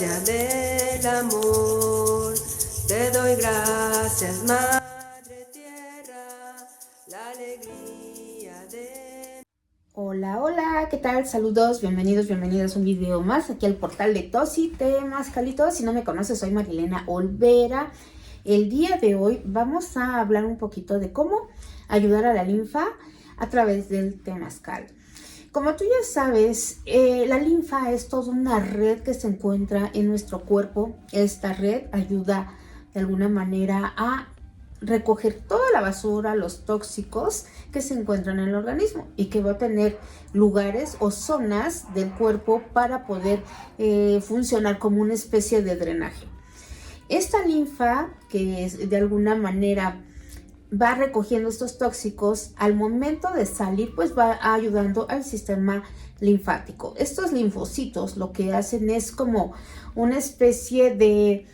gracia del amor. Te doy gracias, Madre Tierra, la alegría de... Hola, hola, ¿qué tal? Saludos, bienvenidos a un video más aquí al portal de Tosi Temazcali. Si no me conoces, soy Marilena Olvera. El día de hoy vamos a hablar un poquito de cómo ayudar a la linfa a través del temazcal. Como tú ya sabes, la linfa es toda una red que se encuentra en nuestro cuerpo. Esta red ayuda de alguna manera a recoger toda la basura, los tóxicos que se encuentran en el organismo y que va a tener lugares o zonas del cuerpo para poder funcionar como una especie de drenaje. Esta linfa, que es de alguna manera va recogiendo estos tóxicos, al momento de salir pues va ayudando al sistema linfático. Estos linfocitos lo que hacen es como una especie de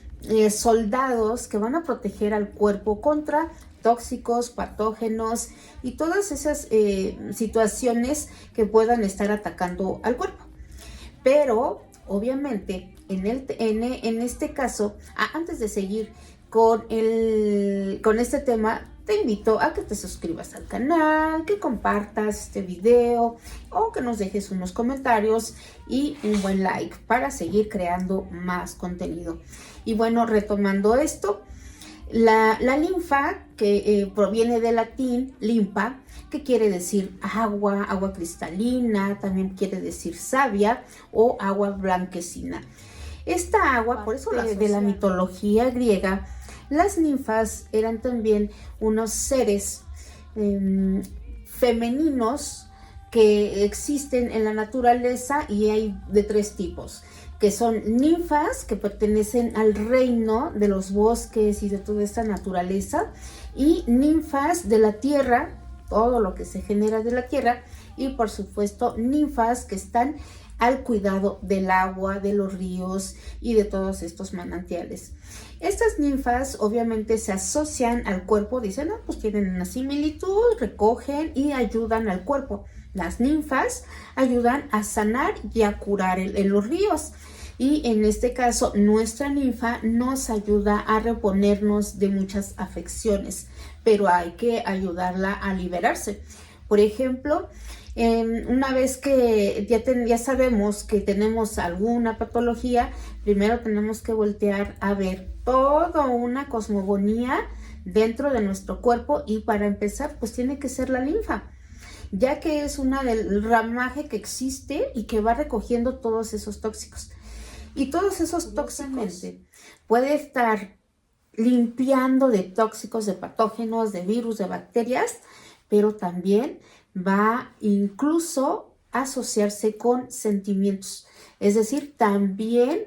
soldados que van a proteger al cuerpo contra tóxicos, patógenos y todas esas situaciones que puedan estar atacando al cuerpo. Pero obviamente en este caso, antes de seguir con este tema, te invito a que te suscribas al canal, que compartas este video o que nos dejes unos comentarios y un buen like para seguir creando más contenido. Y bueno, retomando esto, la linfa, que proviene del latín limpa, que quiere decir agua cristalina, también quiere decir savia o agua blanquecina. Esta agua, por eso de la mitología griega, las ninfas eran también unos seres femeninos que existen en la naturaleza, y hay de tres tipos, que son ninfas que pertenecen al reino de los bosques y de toda esta naturaleza, y ninfas de la tierra, todo lo que se genera de la tierra, y por supuesto ninfas que están al cuidado del agua, de los ríos y de todos estos manantiales. Estas ninfas obviamente se asocian al cuerpo, dicen, pues tienen una similitud, recogen y ayudan al cuerpo. Las ninfas ayudan a sanar y a curar en los ríos. Y en este caso, nuestra ninfa nos ayuda a reponernos de muchas afecciones, pero hay que ayudarla a liberarse. Por ejemplo, una vez que ya sabemos que tenemos alguna patología, primero tenemos que voltear a ver toda una cosmogonía dentro de nuestro cuerpo, y para empezar, pues tiene que ser la linfa, ya que es una del ramaje que existe y que va recogiendo todos esos tóxicos. Y todos esos tóxicos puede estar limpiando de tóxicos, de patógenos, de virus, de bacterias, pero también va incluso a asociarse con sentimientos. Es decir, también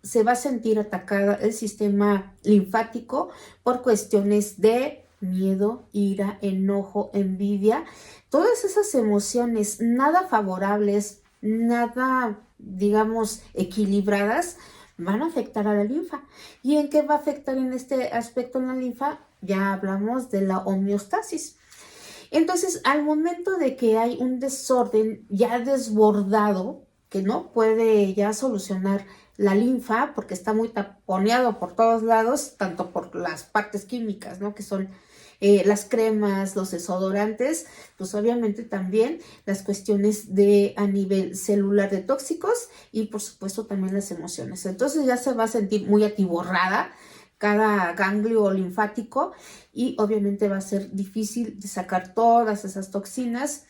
se va a sentir atacada el sistema linfático por cuestiones de miedo, ira, enojo, envidia. Todas esas emociones nada favorables, nada, digamos, equilibradas, van a afectar a la linfa. ¿Y en qué va a afectar en este aspecto en la linfa? Ya hablamos de la homeostasis. Entonces, al momento de que hay un desorden ya desbordado, que no puede ya solucionar la linfa porque está muy taponeado por todos lados, tanto por las partes químicas, ¿no?, que son las cremas, los desodorantes, pues obviamente también las cuestiones a nivel celular de tóxicos, y por supuesto también las emociones. Entonces ya se va a sentir muy atiborrada cada ganglio linfático, y obviamente va a ser difícil de sacar todas esas toxinas,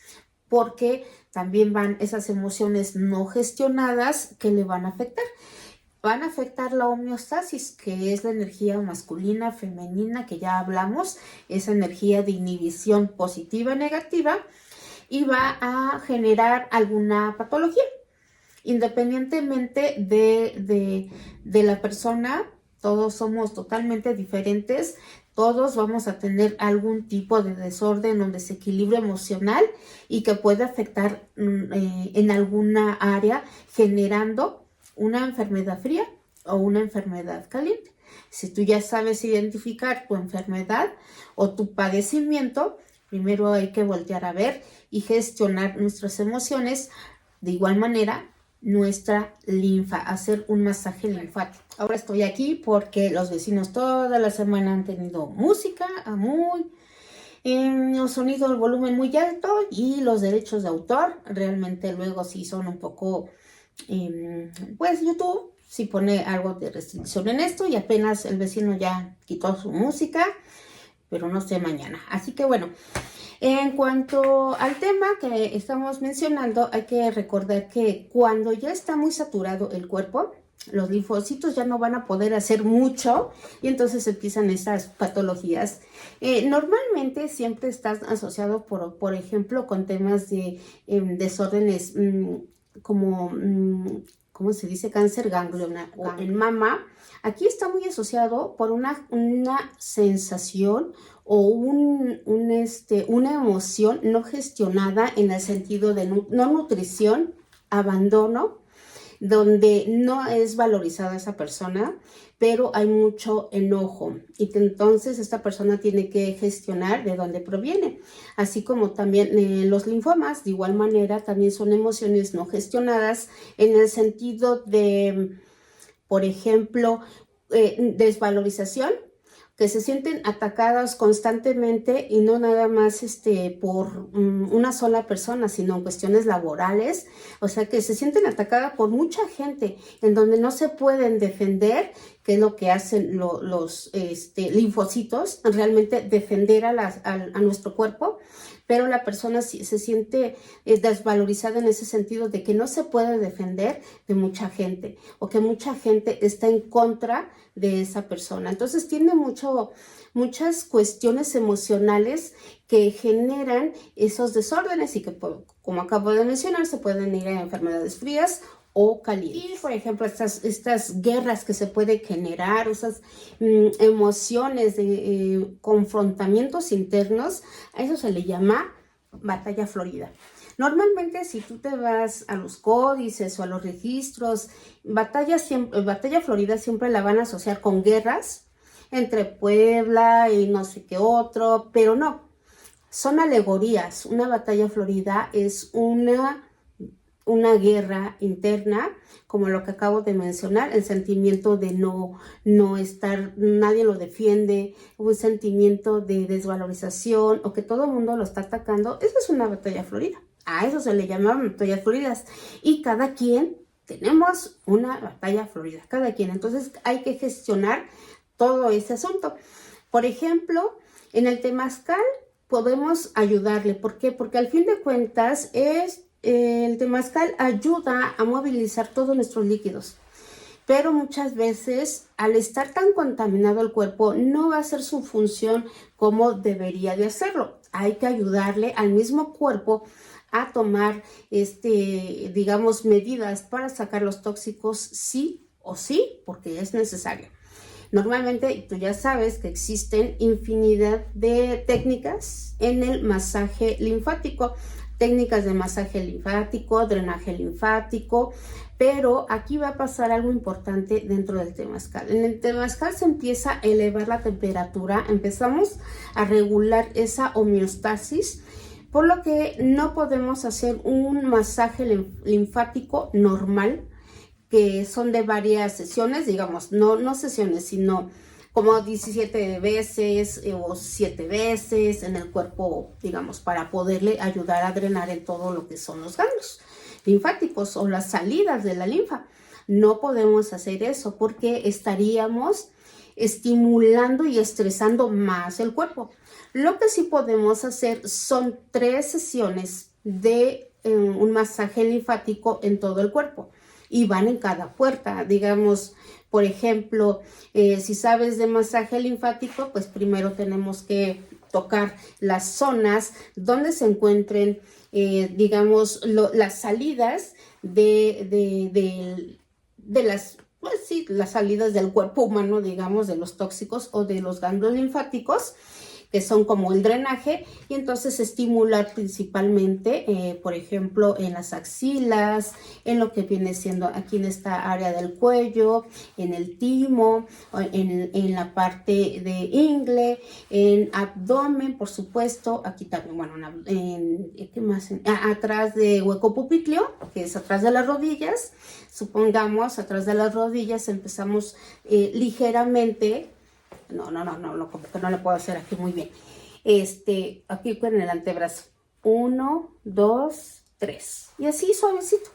porque también van esas emociones no gestionadas que le van a afectar. Van a afectar la homeostasis, que es la energía masculina, femenina, que ya hablamos, esa energía de inhibición positiva, negativa, y va a generar alguna patología. Independientemente de la persona, todos somos totalmente diferentes, todos vamos a tener algún tipo de desorden o desequilibrio emocional, y que puede afectar en alguna área, generando una enfermedad fría o una enfermedad caliente. Si tú ya sabes identificar tu enfermedad o tu padecimiento, primero hay que voltear a ver y gestionar nuestras emociones. De igual manera, nuestra linfa, hacer un masaje linfático. Ahora estoy aquí porque los vecinos toda la semana han tenido música muy los sonidos, el volumen muy alto, y los derechos de autor realmente luego sí son un poco, pues YouTube sí pone algo de restricción en esto, y apenas el vecino ya quitó su música, pero no sé mañana. Así que bueno, en cuanto al tema que estamos mencionando, hay que recordar que cuando ya está muy saturado el cuerpo, los linfocitos ya no van a poder hacer mucho, y entonces empiezan esas patologías. Normalmente siempre estás asociado, por ejemplo, con temas de desórdenes como, ¿cómo se dice? Cáncer ganglionar o en mama. Aquí está muy asociado por una sensación o una emoción no gestionada, en el sentido de no nutrición, abandono, donde no es valorizada esa persona, pero hay mucho enojo, y que entonces esta persona tiene que gestionar de dónde proviene. Así como también los linfomas, de igual manera, también son emociones no gestionadas, en el sentido de, por ejemplo, desvalorización, que se sienten atacadas constantemente, y no nada más por una sola persona, sino en cuestiones laborales. O sea, que se sienten atacadas por mucha gente, en donde no se pueden defender, que es lo que hacen los linfocitos, realmente defender a nuestro cuerpo. Pero la persona se siente desvalorizada en ese sentido, de que no se puede defender de mucha gente, o que mucha gente está en contra de esa persona. Entonces tiene muchas cuestiones emocionales que generan esos desórdenes, y que, como acabo de mencionar, se pueden ir a enfermedades frías o calientes. Y por ejemplo, estas guerras que se pueden generar, esas emociones de confrontamientos internos, a eso se le llama batalla florida. Normalmente, si tú te vas a los códices o a los registros, batalla florida siempre la van a asociar con guerras entre Puebla y no sé qué otro, pero no, son alegorías. Una batalla florida es una guerra interna, como lo que acabo de mencionar, el sentimiento de no estar, nadie lo defiende, un sentimiento de desvalorización, o que todo el mundo lo está atacando. Eso es una batalla florida. A eso se le llaman batallas floridas, y cada quien tenemos una batalla florida, cada quien. Entonces hay que gestionar todo ese asunto. Por ejemplo, en el temazcal podemos ayudarle. ¿Por qué? Porque al fin de cuentas el temazcal ayuda a movilizar todos nuestros líquidos, pero muchas veces, al estar tan contaminado el cuerpo, no va a hacer su función como debería de hacerlo. Hay que ayudarle al mismo cuerpo a tomar digamos, medidas para sacar los tóxicos, sí o sí, porque es necesario. Normalmente, tú ya sabes que existen infinidad de técnicas en el masaje linfático, técnicas de masaje linfático, drenaje linfático, pero aquí va a pasar algo importante dentro del temazcal. En el temazcal se empieza a elevar la temperatura, empezamos a regular esa homeostasis, por lo que no podemos hacer un masaje linfático normal, que son de varias sesiones, digamos, no sesiones, sino como 17 veces o 7 veces en el cuerpo, digamos, para poderle ayudar a drenar en todo lo que son los ganglios linfáticos o las salidas de la linfa. No podemos hacer eso porque estaríamos estimulando y estresando más el cuerpo. Lo que sí podemos hacer son 3 sesiones de un masaje linfático en todo el cuerpo, y van en cada puerta. Digamos, por ejemplo, si sabes de masaje linfático, pues primero tenemos que tocar las zonas donde se encuentren, digamos, las salidas de las, pues sí, las salidas del cuerpo humano, digamos, de los tóxicos o de los ganglios linfáticos, que son como el drenaje, y entonces estimular principalmente, por ejemplo, en las axilas, en lo que viene siendo aquí en esta área del cuello, en el timo, en la parte de ingle, en abdomen, por supuesto, aquí también, bueno, ¿qué más? Atrás de hueco pupitlio, que es atrás de las rodillas. Supongamos, atrás de las rodillas empezamos ligeramente, no, como que no le puedo hacer aquí muy bien. Aquí en el antebrazo. 1, 2, 3. Y así suavecito.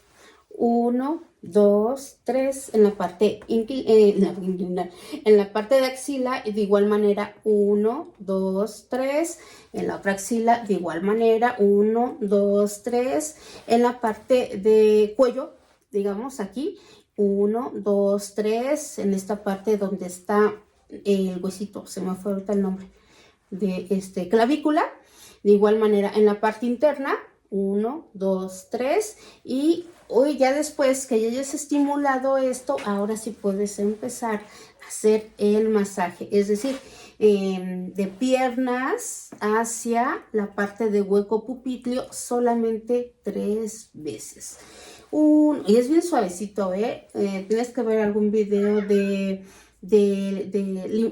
1, 2, 3. En la parte en la parte de axila, de igual manera, 1, 2, 3. En la otra axila, de igual manera, 1, 2, 3. En la parte de cuello, digamos aquí, 1, 2, 3. En esta parte donde está el huesito, se me fue ahorita el nombre, de clavícula, de igual manera en la parte interna, 1, 2, 3. Y hoy ya después que ya hayas estimulado esto, ahora sí puedes empezar a hacer el masaje, es decir, de piernas hacia la parte de hueco pupitlio solamente 3 veces. Y es bien suavecito, tienes que ver algún video de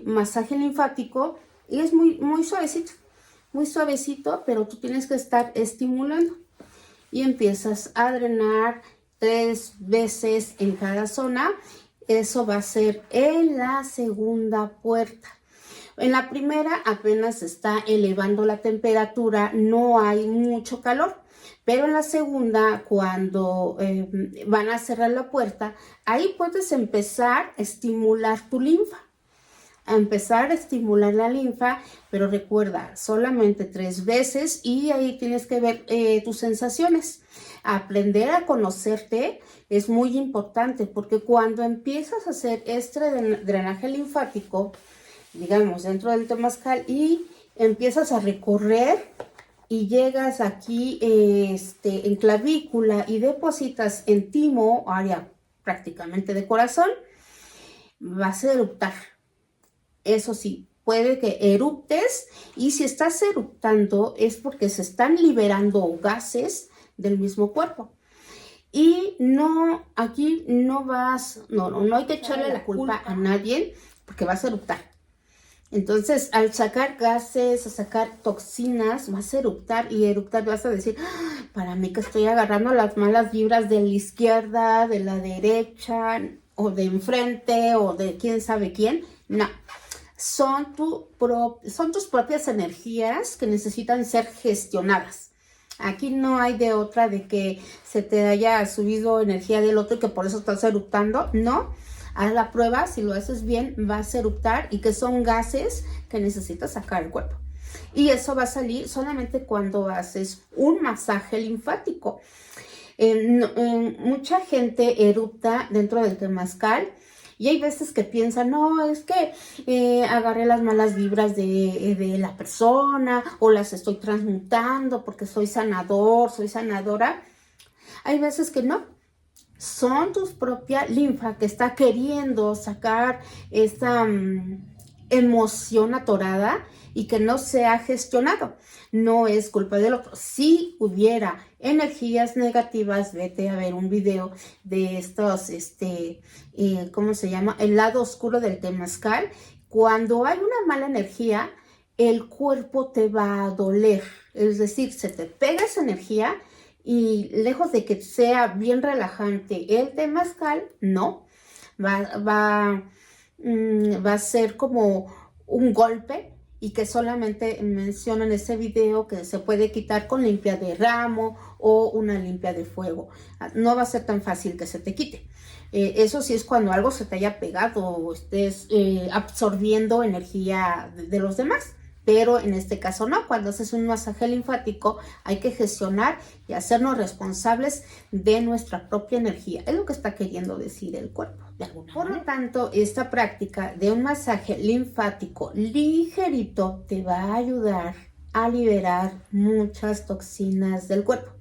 masaje linfático, y es muy suavecito, pero tú tienes que estar estimulando, y empiezas a drenar 3 veces en cada zona. Eso va a ser en la segunda puerta. En la primera apenas está elevando la temperatura, no hay mucho calor. Pero en la segunda, cuando van a cerrar la puerta, ahí puedes empezar a estimular tu linfa. A empezar a estimular la linfa, pero recuerda, solamente 3 veces, y ahí tienes que ver tus sensaciones. Aprender a conocerte es muy importante, porque cuando empiezas a hacer este drenaje linfático, digamos, dentro del temazcal, y empiezas a recorrer, y llegas aquí en clavícula y depositas en timo, área prácticamente de corazón, vas a eruptar. Eso sí, puede que eruptes, y si estás eruptando es porque se están liberando gases del mismo cuerpo. Y no, aquí no hay que echarle la culpa a nadie, porque vas a eruptar. Entonces, al sacar gases, a sacar toxinas, vas a eruptar, y eruptar vas a decir, para mí que estoy agarrando las malas vibras de la izquierda, de la derecha, o de enfrente, o de quién sabe quién. No, son tus propias energías que necesitan ser gestionadas. Aquí no hay de otra de que se te haya subido energía del otro y que por eso estás eruptando. No, haz la prueba, si lo haces bien vas a eruptar, y que son gases que necesitas sacar del cuerpo. Y eso va a salir solamente cuando haces un masaje linfático. Mucha gente erupta dentro del temazcal, y hay veces que piensan, no, es que agarré las malas vibras de la persona, o las estoy transmutando porque soy sanador, soy sanadora. Hay veces que no. Son tu propia linfa que está queriendo sacar esa emoción atorada y que no se ha gestionado. No es culpa del otro. Si hubiera energías negativas, vete a ver un video de estos, ¿cómo se llama? El lado oscuro del temazcal. Cuando hay una mala energía, el cuerpo te va a doler. Es decir, se te pega esa energía, y lejos de que sea bien relajante el temazcal, no. Va a ser como un golpe, y que solamente menciona en ese video que se puede quitar con limpia de ramo o una limpia de fuego. No va a ser tan fácil que se te quite. Eso sí es cuando algo se te haya pegado o estés absorbiendo energía de los demás. Pero en este caso no, cuando haces un masaje linfático hay que gestionar y hacernos responsables de nuestra propia energía. Es lo que está queriendo decir el cuerpo, de alguna manera. Por lo tanto, esta práctica de un masaje linfático ligerito te va a ayudar a liberar muchas toxinas del cuerpo.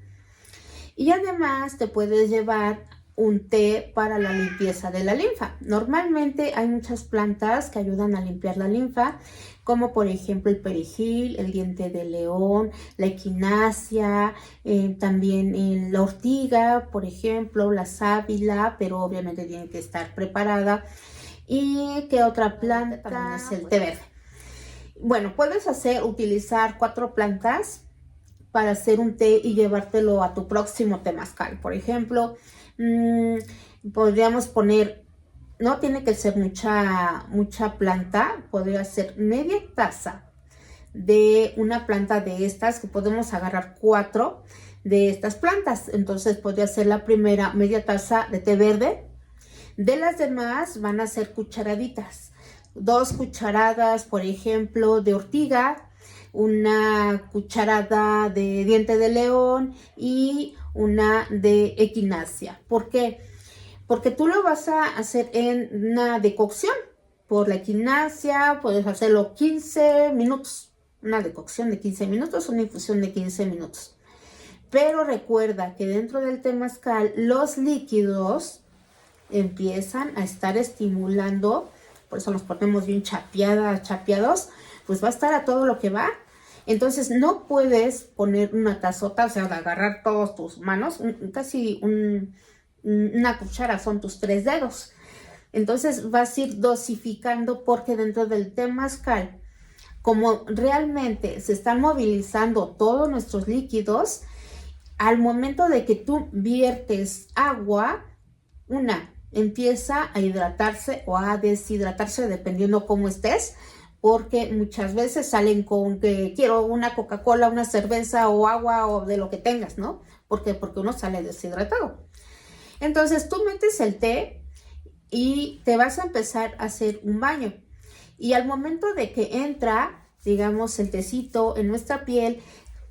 Y además te puedes llevar un té para la limpieza de la linfa. Normalmente hay muchas plantas que ayudan a limpiar la linfa, como por ejemplo el perejil, el diente de león, la equinacia, también la ortiga, por ejemplo, la sábila, pero obviamente tiene que estar preparada. ¿Y qué otra planta? También es el té verde. Bueno, puedes utilizar 4 plantas para hacer un té y llevártelo a tu próximo temazcal. Por ejemplo, podríamos poner, no tiene que ser mucha planta, podría ser media taza de una planta de estas, que podemos agarrar 4 de estas plantas. Entonces podría ser la primera media taza de té verde. De las demás van a ser cucharaditas. 2 cucharadas, por ejemplo, de ortiga, una cucharada de diente de león y una de equinacia. ¿Por qué? Porque tú lo vas a hacer en una decocción. Por la equinacia puedes hacerlo 15 minutos. Una decocción de 15 minutos, una infusión de 15 minutos. Pero recuerda que dentro del temazcal los líquidos empiezan a estar estimulando, por eso nos ponemos bien chapeados, pues va a estar a todo lo que va. Entonces no puedes poner una tazota, o sea, de agarrar todas tus manos, casi una cuchara son tus 3 dedos. Entonces vas a ir dosificando, porque dentro del temazcal, como realmente se están movilizando todos nuestros líquidos, al momento de que tú viertes agua, empieza a hidratarse o a deshidratarse dependiendo cómo estés, porque muchas veces salen con que quiero una Coca-Cola, una cerveza o agua o de lo que tengas, ¿no? Porque uno sale deshidratado. Entonces tú metes el té y te vas a empezar a hacer un baño. Y al momento de que entra, digamos, el tecito en nuestra piel,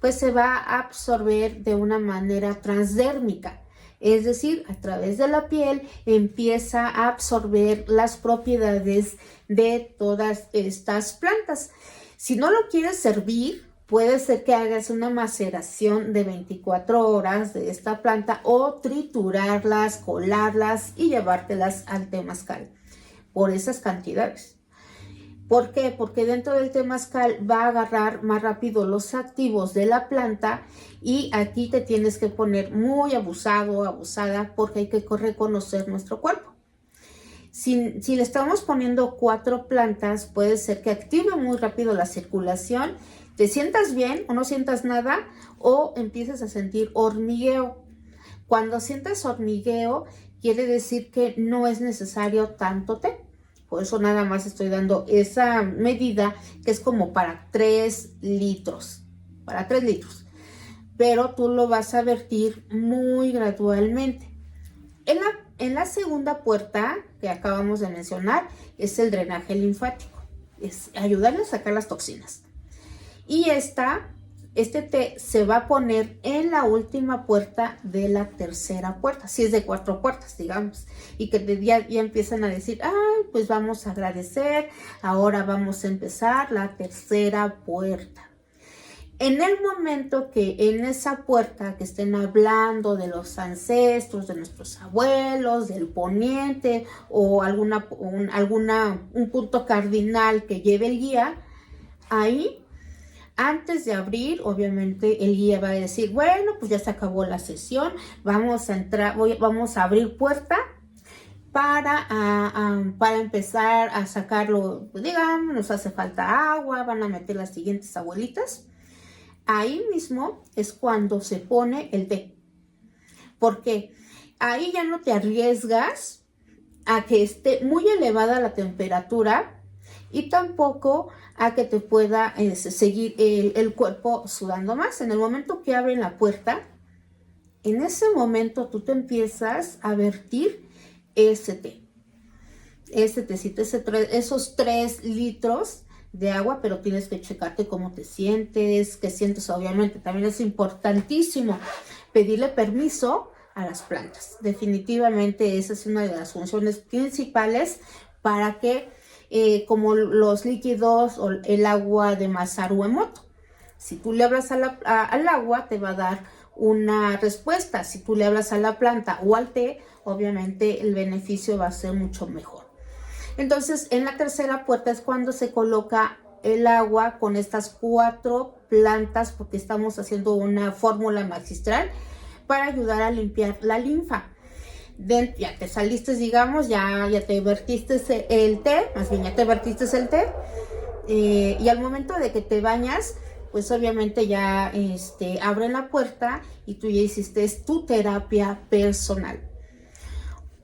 pues se va a absorber de una manera transdérmica. Es decir, a través de la piel empieza a absorber las propiedades de todas estas plantas. Si no lo quieres servir, puede ser que hagas una maceración de 24 horas de esta planta o triturarlas, colarlas y llevártelas al temazcal por esas cantidades. ¿Por qué? Porque dentro del temazcal va a agarrar más rápido los activos de la planta, y aquí te tienes que poner muy abusado, abusada, porque hay que reconocer nuestro cuerpo. Si le estamos poniendo 4 plantas, puede ser que active muy rápido la circulación, te sientas bien o no sientas nada, o empieces a sentir hormigueo. Cuando sientas hormigueo, quiere decir que no es necesario tanto té. Por eso nada más estoy dando esa medida, que es como para 3 litros. Para 3 litros. Pero tú lo vas a vertir muy gradualmente. En la segunda puerta que acabamos de mencionar es el drenaje linfático. Es ayudarle a sacar las toxinas. Y este té se va a poner en la última puerta de la tercera puerta, si es de 4 puertas, digamos, y que ya empiezan a decir, pues vamos a agradecer, ahora vamos a empezar la tercera puerta. En el momento que en esa puerta que estén hablando de los ancestros, de nuestros abuelos, del poniente o un punto cardinal que lleve el guía, ahí, antes de abrir, obviamente el guía va a decir, bueno, pues ya se acabó la sesión, vamos a abrir puerta para empezar a sacarlo, pues, digamos, nos hace falta agua, van a meter las siguientes abuelitas. Ahí mismo es cuando se pone el té, porque ahí ya no te arriesgas a que esté muy elevada la temperatura y tampoco a que te pueda seguir el cuerpo sudando más. En el momento que abren la puerta, en ese momento tú te empiezas a vertir ese té, ese tecito, esos 3 litros de agua, pero tienes que checarte cómo te sientes, qué sientes. Obviamente también es importantísimo pedirle permiso a las plantas. Definitivamente esa es una de las funciones principales para que, como los líquidos o el agua de Masaru Emoto, si tú le hablas al agua te va a dar una respuesta, si tú le hablas a la planta o al té, obviamente el beneficio va a ser mucho mejor. Entonces, en la tercera puerta es cuando se coloca el agua con estas 4 plantas, porque estamos haciendo una fórmula magistral para ayudar a limpiar la linfa. Ya te saliste, digamos, ya te vertiste el té, más bien ya te vertiste el té, y al momento de que te bañas, pues obviamente ya abren la puerta y tú ya hiciste tu terapia personal.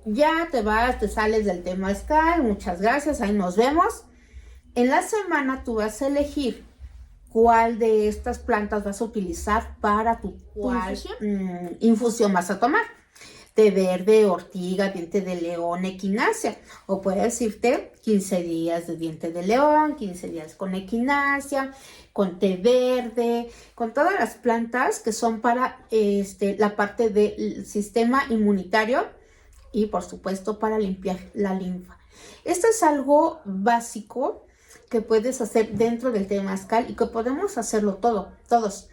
Ya te vas, te sales del temazcal, muchas gracias, ahí nos vemos. En la semana tú vas a elegir cuál de estas plantas vas a utilizar para tu infusión vas a tomar. Té verde, ortiga, diente de león, equinacia. O puedes irte 15 días de diente de león, 15 días con equinacia, con té verde, con todas las plantas que son para la parte del sistema inmunitario y por supuesto para limpiar la linfa. Esto es algo básico que puedes hacer dentro del temazcal y que podemos hacerlo todos.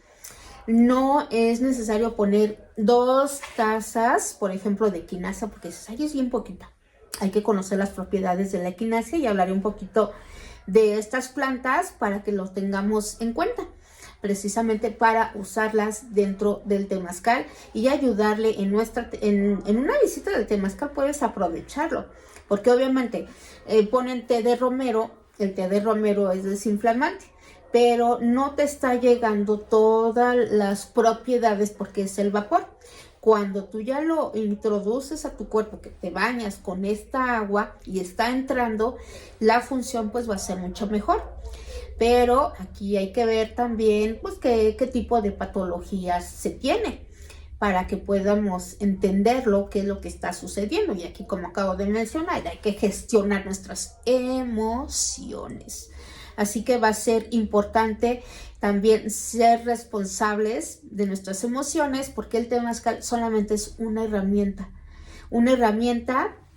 No es necesario poner 2 tazas, por ejemplo, de equinacia, porque ahí es bien poquita. Hay que conocer las propiedades de la equinacia y hablaré un poquito de estas plantas para que los tengamos en cuenta, precisamente para usarlas dentro del temazcal y ayudarle en una visita del temazcal. Puedes aprovecharlo, porque obviamente ponen té de romero. El té de romero es desinflamante, pero no te está llegando todas las propiedades porque es el vapor. Cuando tú ya lo introduces a tu cuerpo, que te bañas con esta agua y está entrando, la función pues va a ser mucho mejor. Pero aquí hay que ver también pues qué tipo de patologías se tiene para que podamos entender qué es lo que está sucediendo. Y aquí, como acabo de mencionar, hay que gestionar nuestras emociones. Así que va a ser importante también ser responsables de nuestras emociones, porque el temazcal solamente es una herramienta,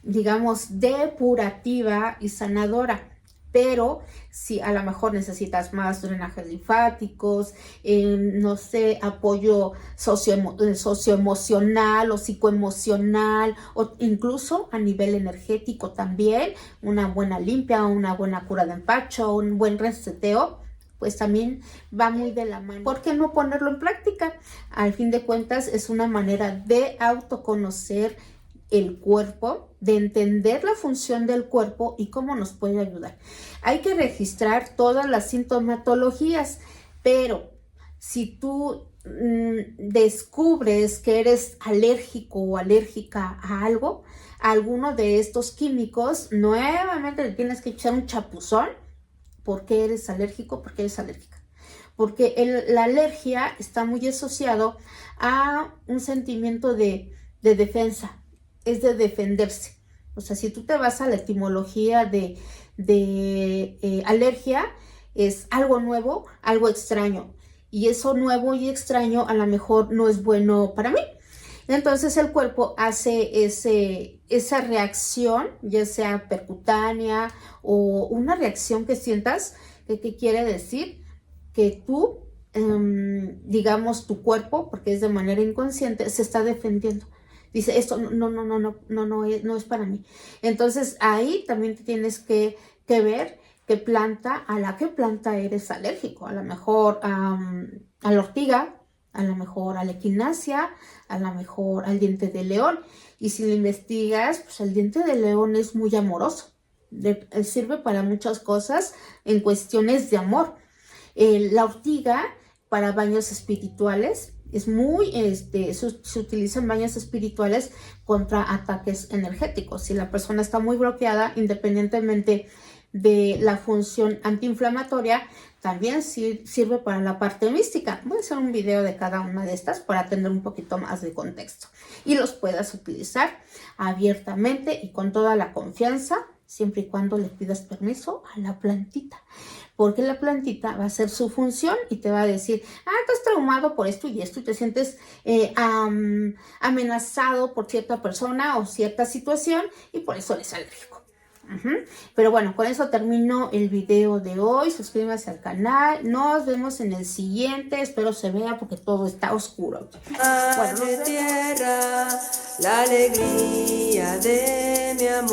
digamos, depurativa y sanadora. Pero si a lo mejor necesitas más drenajes linfáticos, no sé, apoyo socioemocional o psicoemocional, o incluso a nivel energético también, una buena limpia, una buena cura de empacho, un buen reseteo, pues también va muy de la mano. ¿Por qué no ponerlo en práctica? Al fin de cuentas es una manera de autoconocer el cuerpo, de entender la función del cuerpo y cómo nos puede ayudar. Hay que registrar todas las sintomatologías, pero si tú descubres que eres alérgico o alérgica a algo, a alguno de estos químicos, nuevamente le tienes que echar un chapuzón. ¿Por qué eres alérgico? ¿Por qué eres alérgica? Porque la alergia está muy asociado a un sentimiento de defensa. Es de defenderse. O sea, si tú te vas a la etimología de alergia, es algo nuevo, algo extraño. Y eso nuevo y extraño a lo mejor no es bueno para mí. Entonces el cuerpo hace esa reacción, ya sea percutánea o una reacción que sientas, que quiere decir que tú, digamos, tu cuerpo, porque es de manera inconsciente, se está defendiendo. Dice, esto no es para mí. Entonces ahí también te tienes que ver a qué planta eres alérgico. A lo mejor a la ortiga, a lo mejor a la equinacia, a lo mejor al diente de león. Y si lo investigas, pues el diente de león es muy amoroso. Sirve para muchas cosas en cuestiones de amor. La ortiga para baños espirituales. Es muy, se utilizan baños espirituales contra ataques energéticos. Si la persona está muy bloqueada, independientemente de la función antiinflamatoria, también sirve para la parte mística. Voy a hacer un video de cada una de estas para tener un poquito más de contexto. Y los puedas utilizar abiertamente y con toda la confianza, siempre y cuando le pidas permiso a la plantita. Porque la plantita va a hacer su función y te va a decir, estás traumado por esto y esto y te sientes amenazado por cierta persona o cierta situación y por eso eres alérgico. Pero bueno, con eso termino el video de hoy. Suscríbanse al canal. Nos vemos en el siguiente. Espero se vea porque todo está oscuro. Madre tierra, la alegría de mi amor.